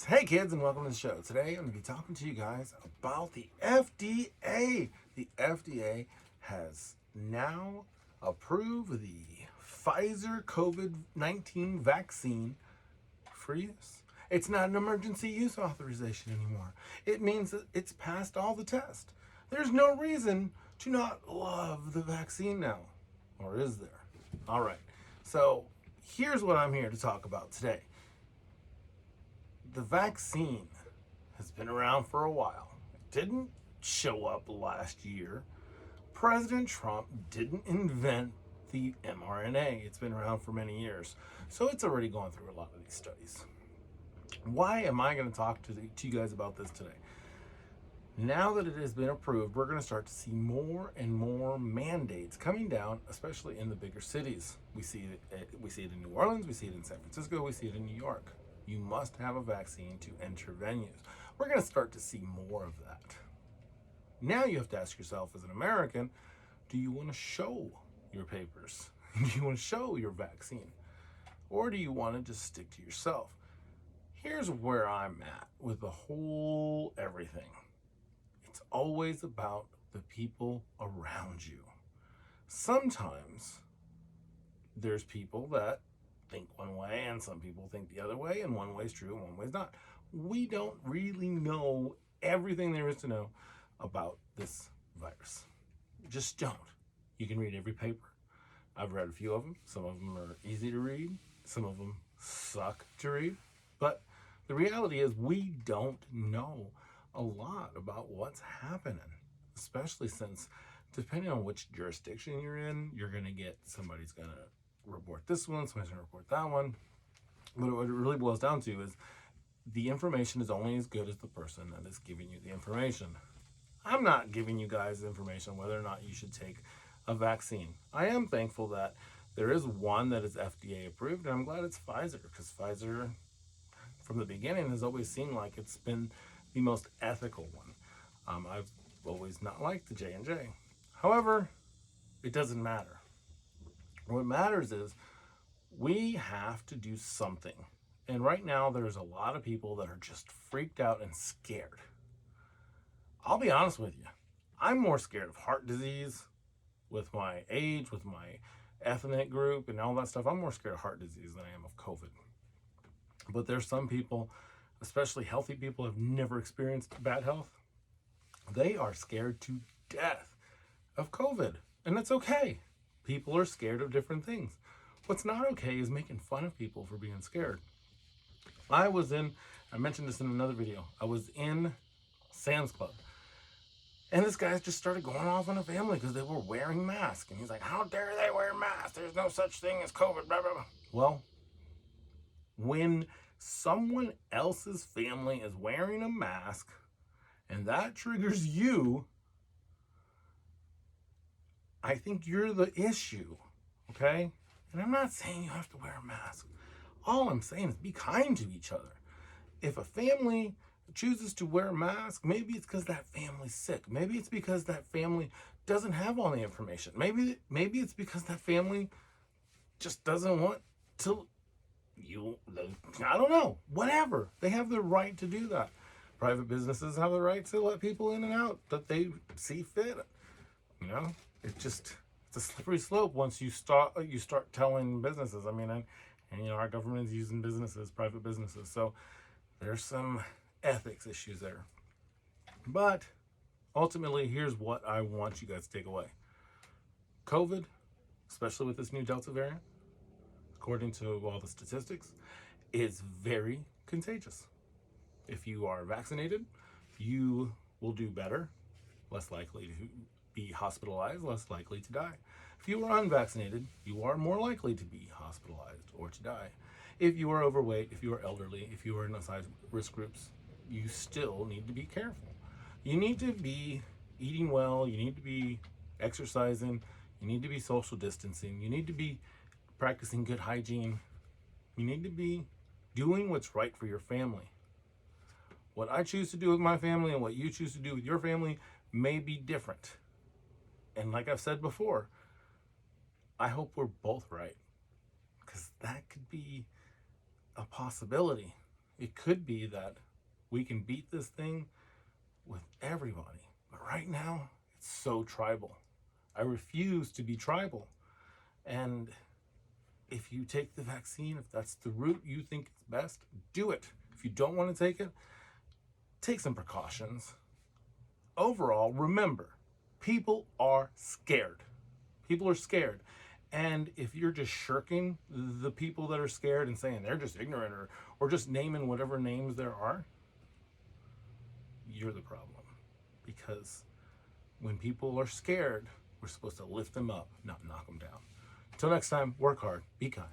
Hey kids, and welcome to the show. Today I'm going to be talking to you guys about the FDA. The FDA has now approved the Pfizer COVID-19 vaccine for use. It's not an emergency use authorization anymore. It means that it's passed all the tests. There's no reason to not love the vaccine now. Or is there? All right. So here's what I'm here to talk about today. The vaccine has been around for a while. It didn't show up last year. President Trump didn't invent the mRNA. It's been around for many years. So it's already gone through a lot of these studies. Why am I going to talk to you guys about this today? Now that it has been approved, we're going to start to see more and more mandates coming down, especially in the bigger cities. We see it in New Orleans, we see it in San Francisco, we see it in New York. You must have a vaccine to enter venues. We're going to start to see more of that. Now you have to ask yourself as an American, do you want to show your papers? Do you want to show your vaccine? Or do you want to just stick to yourself? Here's where I'm at with the whole everything. It's always about the people around you. Sometimes there's people that think one way and some people think the other way, and one way is true and one way is not. We don't really know everything there is to know about this virus. Just don't. You can read every paper. I've read a few of them. Some of them are easy to read. Some of them suck to read. But the reality is we don't know a lot about what's happening, especially since depending on which jurisdiction you're in, you're going to get somebody's going to report this one, somebody's going to report that one. But what it really boils down to is the information is only as good as the person that is giving you the information. I'm not giving you guys information whether or not you should take a vaccine. I am thankful that there is one that is FDA approved, and I'm glad it's Pfizer, because Pfizer from the beginning has always seemed like it's been the most ethical one. I've always not liked the J&J. However, it doesn't matter. What matters is we have to do something. And right now there's a lot of people that are just freaked out and scared. I'll be honest with you. I'm more scared of heart disease with my age, with my ethnic group and all that stuff. I'm more scared of heart disease than I am of COVID. But there's some people, especially healthy people who have never experienced bad health. They are scared to death of COVID. And that's okay. People are scared of different things. What's not okay is making fun of people for being scared. I mentioned this in another video, I was in Sam's Club. And this guy just started going off on a family because they were wearing masks. And he's like, how dare they wear masks? There's no such thing as COVID, blah, blah, blah. Well, when someone else's family is wearing a mask and that triggers you, I think you're the issue, okay? And I'm not saying you have to wear a mask. All I'm saying is be kind to each other. If a family chooses to wear a mask, maybe it's because that family's sick. Maybe it's because that family doesn't have all the information. Maybe it's because that family just doesn't want to, I don't know, whatever. They have the right to do that. Private businesses have the right to let people in and out that they see fit. You know, it's a slippery slope once you start telling businesses. I mean, and you know, our government is using businesses, private businesses. So there's some ethics issues there. But ultimately, here's what I want you guys to take away. COVID, especially with this new Delta variant, according to all the statistics, is very contagious. If you are vaccinated, you will do better, less likely to be hospitalized, less likely to die. If you are unvaccinated, you are more likely to be hospitalized or to die. If you are overweight, if you are elderly, if you are in those high risk groups, you still need to be careful. You need to be eating well, you need to be exercising, you need to be social distancing, you need to be practicing good hygiene, you need to be doing what's right for your family. What I choose to do with my family and what you choose to do with your family may be different. And like I've said before, I hope we're both right, because that could be a possibility. It could be that we can beat this thing with everybody. But right now, it's so tribal. I refuse to be tribal. And if you take the vaccine, if that's the route you think is best, do it. If you don't want to take some precautions. Overall, remember, people are scared. People are scared. And if you're just shirking the people that are scared and saying they're just ignorant, or just naming whatever names there are, you're the problem. Because when people are scared, we're supposed to lift them up, not knock them down. Until next time, work hard, be kind.